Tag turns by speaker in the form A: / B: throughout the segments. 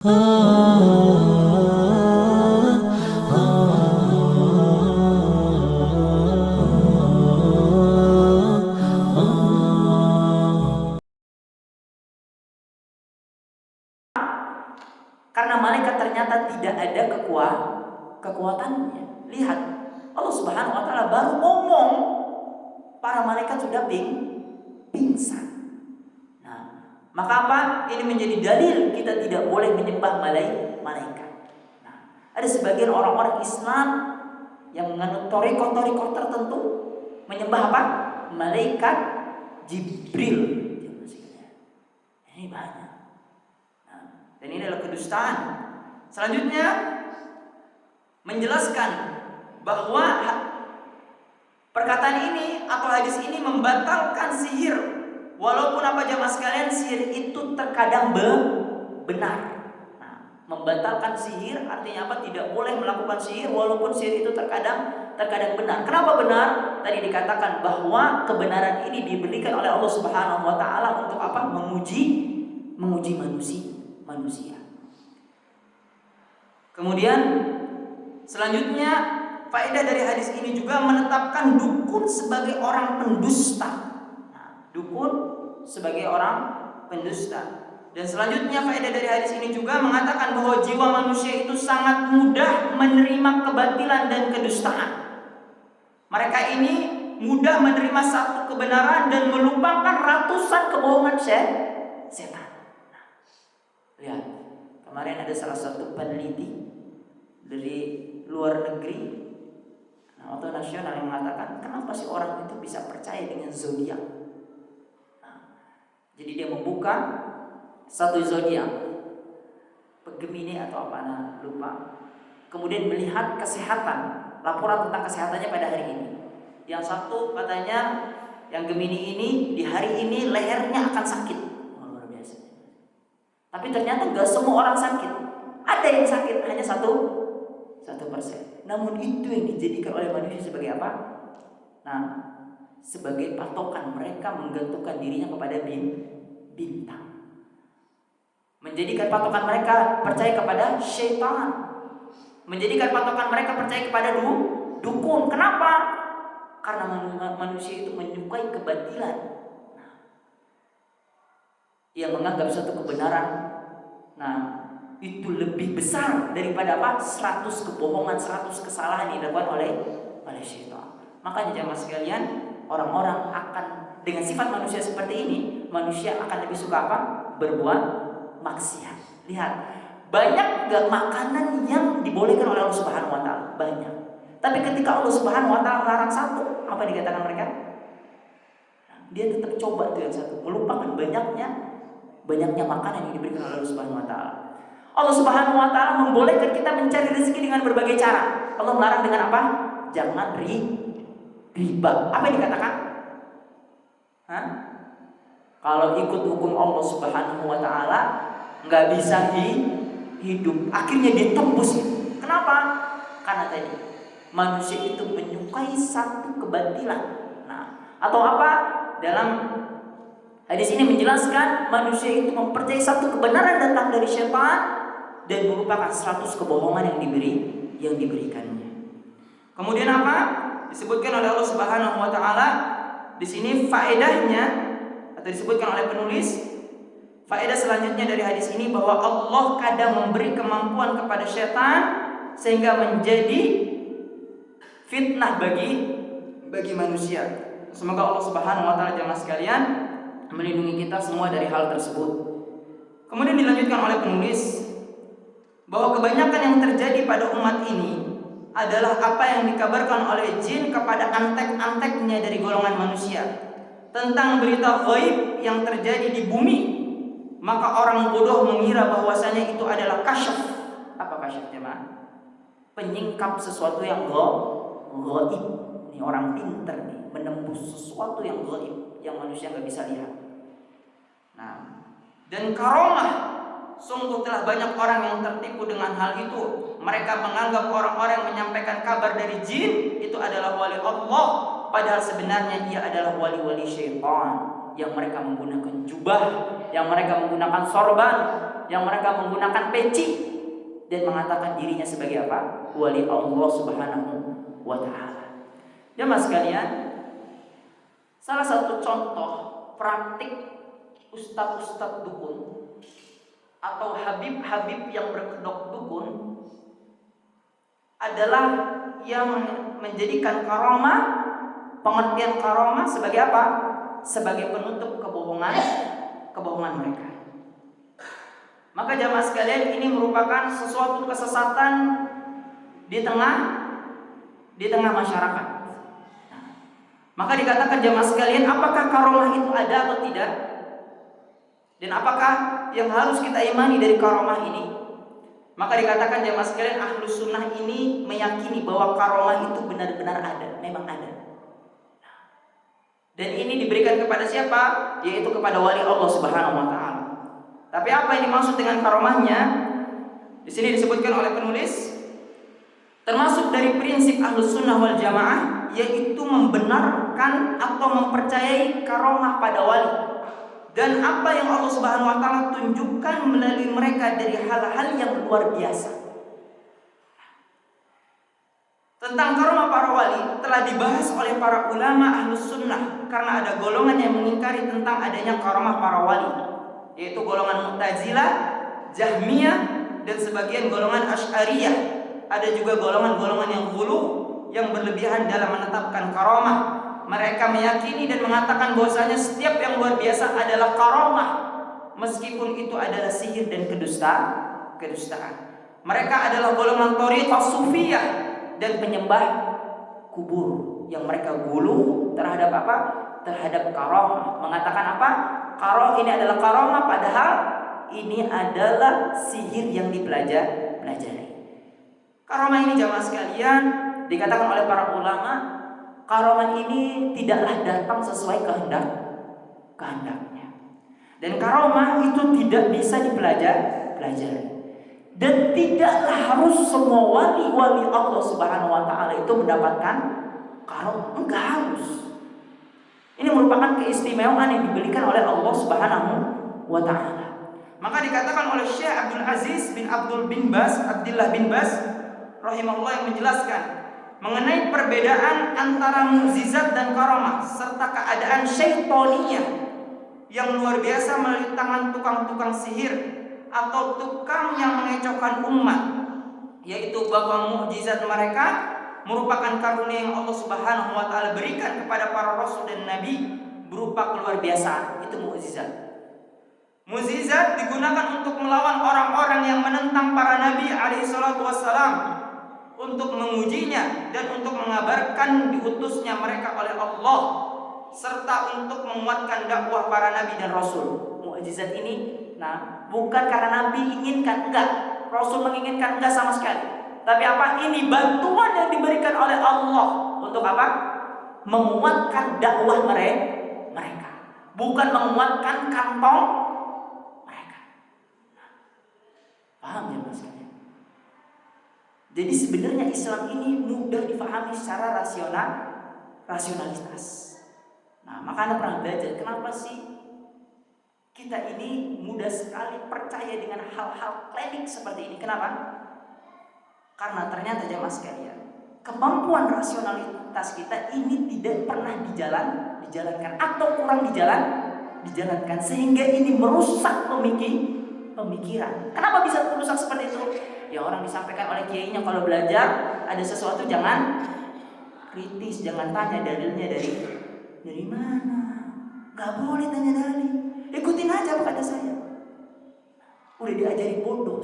A: Karena malaikat ternyata tidak ada kekuatannya. Lihat, Allah Subhanahu wa taala baru ngomong, para malaikat sudah pingsan. Nah, maka apa? Ini menjadi dalil kita tidak boleh menyembah malaikat. Nah, ada sebagian orang-orang Islam yang menganut thariqah tertentu menyembah apa? Malaikat Jibril. Ini banyak. Nah, dan ini adalah kedustaan. Selanjutnya menjelaskan bahwa perkataan ini atau hadis ini membatalkan sihir. Walaupun apa jamaah sekalian, sihir itu terkadang benar. Nah, membatalkan sihir artinya apa? Tidak boleh melakukan sihir walaupun sihir itu terkadang benar. Kenapa benar? Tadi dikatakan bahwa kebenaran ini diberikan oleh Allah Subhanahu wa taala untuk apa? Menguji manusia. Kemudian selanjutnya faedah dari hadis ini juga menetapkan dukun sebagai orang pendusta. Nah, dukun sebagai orang pendusta. Dan selanjutnya faedah dari hadis ini juga mengatakan bahwa jiwa manusia itu sangat mudah menerima kebatilan dan kedustaan. Mereka ini mudah menerima satu kebenaran dan melupakan ratusan kebohongan setan. Nah, lihat, kemarin ada salah satu peneliti dari luar negeri atau nasional yang mengatakan kenapa sih orang itu bisa percaya dengan zodiak. Nah, jadi dia membuka satu zodiak, Gemini atau apa, nah, lupa. Kemudian melihat kesehatan, laporan tentang kesehatannya pada hari ini. Yang satu katanya yang Gemini ini di hari ini lehernya akan sakit. Luar biasa. Tapi ternyata gak semua orang sakit. Ada yang sakit, hanya 1%. Namun itu yang dijadikan oleh manusia sebagai apa? Nah, sebagai patokan. Mereka menggantungkan dirinya kepada bintang. Menjadikan patokan mereka percaya kepada syaitan. Menjadikan patokan mereka percaya kepada dukun. Kenapa? Karena manusia itu menyukai kebatilan. Nah, ia menganggap satu kebenaran, nah, itu lebih besar daripada apa? 100 kebohongan, 100 kesalahan yang dilakukan oleh syaitan. Makanya jamaah sekalian, orang-orang akan dengan sifat manusia seperti ini, manusia akan lebih suka apa? Berbuat maksiat. Lihat, banyak gak makanan yang dibolehkan oleh Allah Subhanahu wa taala? Banyak. Tapi ketika Allah Subhanahu wa taala melarang satu, apa yang dikatakan mereka? Dia tetap coba tuh yang satu, melupakan banyaknya makanan yang diberikan oleh Allah Subhanahu wa taala. Allah Subhanahu wa taala membolehkan kita mencari rezeki dengan berbagai cara. Allah melarang dengan apa? Jangan riba. Apa yang dikatakan? Kalau ikut hukum Allah Subhanahu wa taala nggak bisa hidup, akhirnya ditembus. Kenapa? Karena tadi manusia itu menyukai satu kebatilan. Nah, atau apa? Dalam hadis ini menjelaskan manusia itu mempercayai satu kebenaran datang dari syaitan dan melupakan 100 kebohongan yang diberikannya. Kemudian apa? Disebutkan oleh Allah Subhanahu wa taala di sini faedahnya, atau disebutkan oleh penulis, faedah selanjutnya dari hadis ini bahwa Allah kadang memberi kemampuan kepada syaitan sehingga menjadi fitnah bagi manusia. Semoga Allah Subhanahu wa taala jamaah sekalian melindungi kita semua dari hal tersebut. Kemudian dilanjutkan oleh penulis bahwa kebanyakan yang terjadi pada umat ini adalah apa yang dikabarkan oleh jin kepada antek-anteknya dari golongan manusia tentang berita gaib yang terjadi di bumi. Maka orang bodoh mengira bahwasanya itu adalah kasyaf. Apa kasyaf jemaah? Penyingkap sesuatu yang gaib. Ini orang pintar nih, menembus sesuatu yang gaib yang manusia nggak bisa lihat. Nah, dan karomah, sungguh telah banyak orang yang tertipu dengan hal itu. Mereka menganggap orang-orang yang menyampaikan kabar dari jin itu adalah wali Allah, padahal sebenarnya ia adalah wali-wali syaitan. Yang mereka menggunakan jubah, yang mereka menggunakan sorban, yang mereka menggunakan peci dan mengatakan dirinya sebagai apa? Wali Allah Subhanahu wa taala. Jemaah sekalian, salah satu contoh praktik ustadz-ustadz dukun atau habib-habib yang berkedok dukun adalah yang menjadikan karomah, pengertian karomah sebagai apa? Sebagai penutup kebohongan mereka. Maka jamaah sekalian, ini merupakan sesuatu kesesatan di tengah masyarakat. Maka dikatakan jamaah sekalian, apakah karomah itu ada atau tidak? Dan apakah yang harus kita imani dari karomah ini? Maka dikatakan jamaah sekalian, Ahlus Sunnah ini meyakini bahwa karomah itu benar-benar ada, memang ada. Dan ini diberikan kepada siapa? Yaitu kepada wali Allah Subhanahu wa taala. Tapi apa yang dimaksud dengan karomahnya? Di sini disebutkan oleh penulis, termasuk dari prinsip Ahlus Sunnah wal Jamaah, yaitu membenarkan atau mempercayai karomah pada wali dan apa yang Allah Subhanahu wa taala tunjukkan melalui mereka dari hal-hal yang luar biasa. Tentang karomah para wali telah dibahas oleh para ulama Ahlus Sunnah, karena ada golongan yang mengingkari tentang adanya karomah para wali, yaitu golongan Mu'tazilah, Jahmiyah, dan sebagian golongan Asy'ariyah. Ada juga golongan-golongan yang ghulu, yang berlebihan dalam menetapkan karomah. Mereka meyakini dan mengatakan bahwasanya setiap yang luar biasa adalah karomah, meskipun itu adalah sihir dan kedustaan. Mereka adalah golongan thariqah sufiyah dan penyembah kubur, yang mereka gulu terhadap apa? Terhadap karomah. Mengatakan apa? Karomah ini adalah karomah, padahal ini adalah sihir yang dipelajari. Karomah ini jamaah sekalian, dikatakan oleh para ulama, karomah ini tidaklah datang sesuai kehendaknya. Dan karomah itu tidak bisa dipelajari. Dan tidaklah harus semua wali-wali Allah Subhanahu wa taala itu mendapatkan karomah, enggak harus. Ini merupakan keistimewaan yang diberikan oleh Allah Subhanahu wa taala. Maka dikatakan oleh Syekh Abdul Aziz bin Abdullah bin Baz rahimahullah yang menjelaskan mengenai perbedaan antara mukjizat dan karomah serta keadaan syaitoniyah yang luar biasa melalui tangan tukang-tukang sihir atau tukang yang mengecohkan umat, yaitu bahwa mukjizat mereka merupakan karunia yang Allah Subhanahu wa taala berikan kepada para rasul dan nabi berupa keluar biasaan. Itu mukjizat. Mukjizat digunakan untuk melawan orang-orang yang menentang para nabi alaihi salatu wassalam, untuk mengujinya dan untuk mengabarkan diutusnya mereka oleh Allah, serta untuk menguatkan dakwah para nabi dan rasul. Mukjizat ini bukan karena nabi inginkan, enggak, rasul menginginkan, enggak sama sekali. Tapi apa? Ini bantuan yang diberikan oleh Allah untuk apa? Menguatkan dakwah mereka, bukan menguatkan kantong mereka. Paham ya Mas? Jadi sebenarnya Islam ini mudah difahami secara rasionalitas. Maka Anda pernah belajar kenapa sih kita ini mudah sekali percaya dengan hal-hal klinik seperti ini? Kenapa? Karena ternyata jemaah sekalian, kemampuan rasionalitas kita ini tidak pernah dijalankan atau kurang dijalankan, sehingga ini merusak pemikiran. Kenapa bisa merusak seperti itu? Ya, orang disampaikan oleh kiainya kalau belajar ada sesuatu jangan kritis, jangan tanya dalilnya dari mana. Gak boleh tanya dalil, ikutin aja apa kata saya. Udah diajari bodoh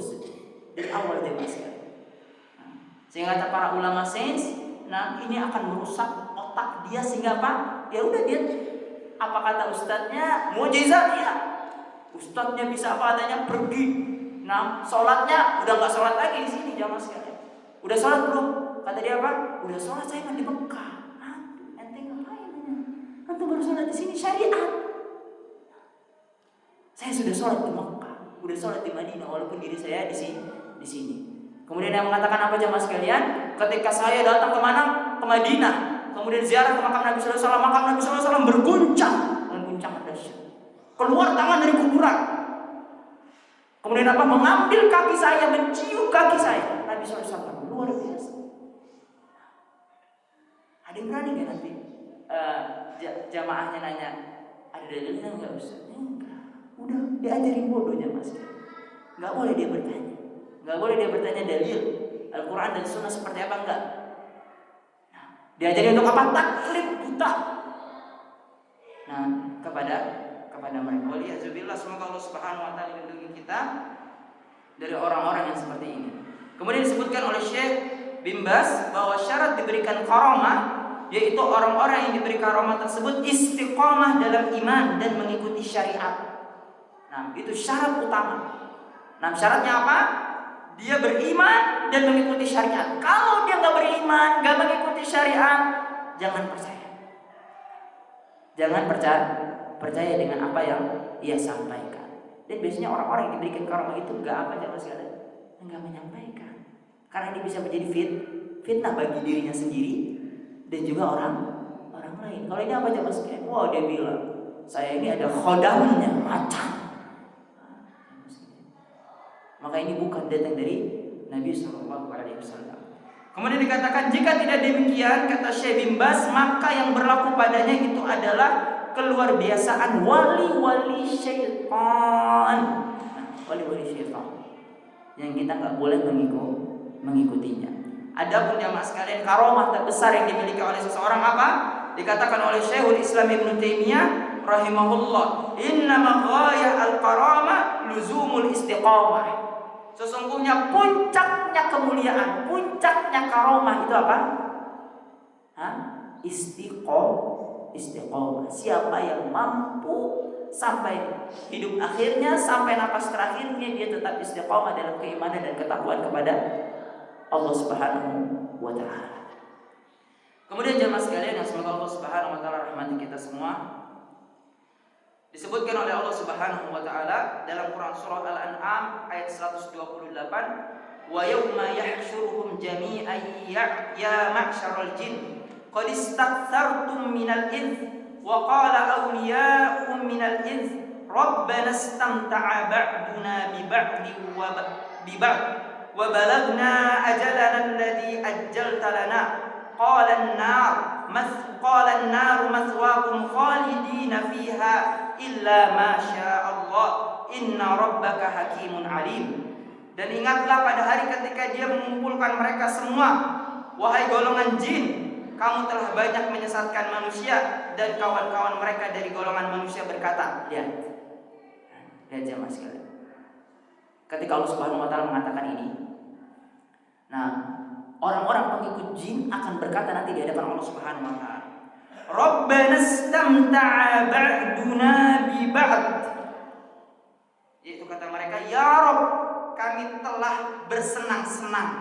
A: dari awal jemaah sekalian. Sehingga kata para ulama sains, ini akan merusak otak dia sehingga apa? Ya udah dia apa kata ustadznya mukjizat ya. Ustadznya bisa apa adanya pergi. Sholatnya udah nggak sholat lagi di sini jamaah sekalian. Udah sholat belum? Kata dia apa? Udah sholat, saya kan di Mekah. Ente ngapain? Ente baru sholat di sini syariat. Saya sudah sholat di Mekah, udah sholat di Madinah, walaupun diri saya di sini. Kemudian yang mengatakan apa jamaah sekalian? Ketika saya datang ke mana? Ke Madinah. Kemudian ziarah ke makam Nabi Sallallahu Alaihi Wasallam, makam Nabi Sallallahu Alaihi Wasallam berguncang dengan guncangan dahsyat. Keluar tangan dari kuburan. Kemudian apa? Mengambil kaki saya, mencium kaki saya. Nabi SAW luar biasa. Ada yang berani nggak nanti jamaahnya nanya, ada dalilnya nggak Ustaz? Enggak. Udah diajarin bodohnya Mas. Nggak boleh dia bertanya. Nggak boleh dia bertanya dalil Al-Quran dan Sunnah seperti apa, enggak. Nah, diajarin untuk apa? Taklid buta. Nah, kepada mereka. Waliyahzubillah, semoga Allah Subhanahu wa taala melindungi kita dari orang-orang yang seperti ini. Kemudian disebutkan oleh Syekh bin Baz bahwa syarat diberikan karamah, yaitu orang-orang yang diberi karamah tersebut istiqomah dalam iman dan mengikuti syariat. Nah, itu syarat utama. Nah, syaratnya apa? Dia beriman dan mengikuti syariat. Kalau dia nggak beriman, nggak mengikuti syariat, jangan percaya. Jangan percaya dengan apa yang ia sampaikan. Dan biasanya orang-orang yang diberikan karamah itu nggak apa aja sekalian, nggak menyampaikan. Karena ini bisa menjadi fitnah bagi dirinya sendiri dan juga orang lain. Kalau ini apa aja sekalian? Wow, dia bilang saya ini ada khodamnya, macan. Maka ini bukan datang dari Nabi SAW. Kemudian dikatakan jika tidak demikian, kata Syekh bin Baz, maka yang berlaku padanya itu adalah keluar biasaan wali-wali syaitan. Nah, wali-wali syaitan yang kita nggak boleh mengikutinya. Adapun jamaah sekalian, karamah terbesar yang dimiliki oleh seseorang apa? Dikatakan oleh Syekhul Islam Ibnu Taimiyah rahimahullah, innama ghayah al-karamah luzumul istiqamah. Sesungguhnya puncaknya kemuliaan, puncaknya karamah itu apa? Istiqomah. Siapa yang mampu sampai hidup akhirnya, sampai napas terakhirnya dia tetap istiqomah dalam keimanan dan ketakwaan kepada Allah Subhanahu wa taala. Kemudian jemaah sekalian yang semoga Allah Subhanahu wa taala rahmati kita semua, disebutkan oleh Allah Subhanahu wa taala dalam Quran surah Al-An'am ayat 128, wa yauma yahsyuruhum jami'an ya ma'syaral jin qad istakthartum minal ins wa qala awliya'uhum minal ins rabbana istamta'a ba'duna bi ba'din wa balagna ajalana alladhi ajjalta lana qala an-nar mathwaakum khalidina fiha illa ma Allah inna rabbaka hakimun alim. Dan ingatlah pada hari ketika dia mengumpulkan mereka semua, wahai golongan jin, kamu telah banyak menyesatkan manusia. Dan kawan-kawan mereka dari golongan manusia berkata, lihat jemaah sekalian, ketika Allah Subhanahu wa taala mengatakan ini, nah, orang-orang pengikut jin akan berkata nanti di hadapan Allah Subhanahu wa taala, Rabbana istamta'a ba'duna bi ba'd. Yaitu kata mereka, ya Rabb, kami telah bersenang-senang.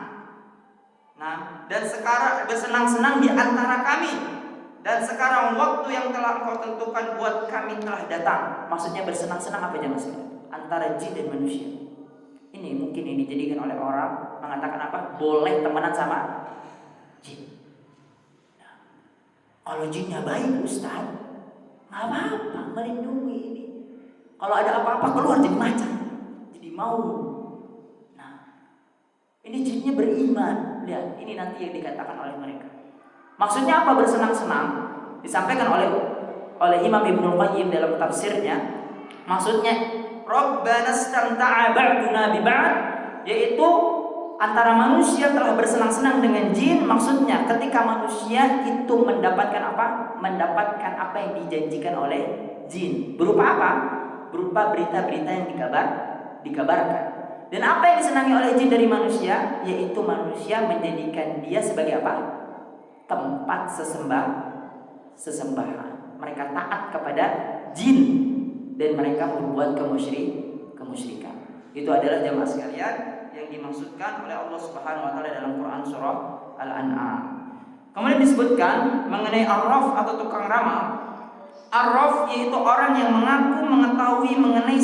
A: Nah, dan sekarang bersenang-senang di antara kami. Dan sekarang waktu yang telah Engkau tentukan buat kami telah datang. Maksudnya bersenang-senang apa aja Mas? Antara jin dan manusia. Ini mungkin ini dijadikan oleh orang mengatakan apa? Boleh temenan sama jin. Kalau jinnya baik Ustaz, nggak apa-apa, melindungi ini. Kalau ada apa-apa keluar jadi macan, jadi mau. Nah, ini jinnya beriman. Lihat, ini nanti yang dikatakan oleh mereka. Maksudnya apa bersenang-senang? Disampaikan oleh Imam Ibnu Qayyim dalam tafsirnya. Maksudnya Rabbana istamta'a ba'duna bi ba'd, yaitu antara manusia telah bersenang-senang dengan jin. Maksudnya ketika manusia itu mendapatkan apa? Mendapatkan apa yang dijanjikan oleh jin. Berupa apa? Berupa berita-berita yang dikabarkan. Dan apa yang disenangi oleh jin dari manusia? Yaitu manusia menjadikan dia sebagai apa? Tempat sesembahan. Mereka taat kepada jin dan mereka membuat kemusyrikan. Itu adalah jemaah sekalian yang dimaksudkan oleh Allah Subhanahu wa taala dalam Quran surah Al-An'am. Kemudian disebutkan mengenai arraf atau tukang ramal. Arraf yaitu orang yang mengaku mengetahui mengenai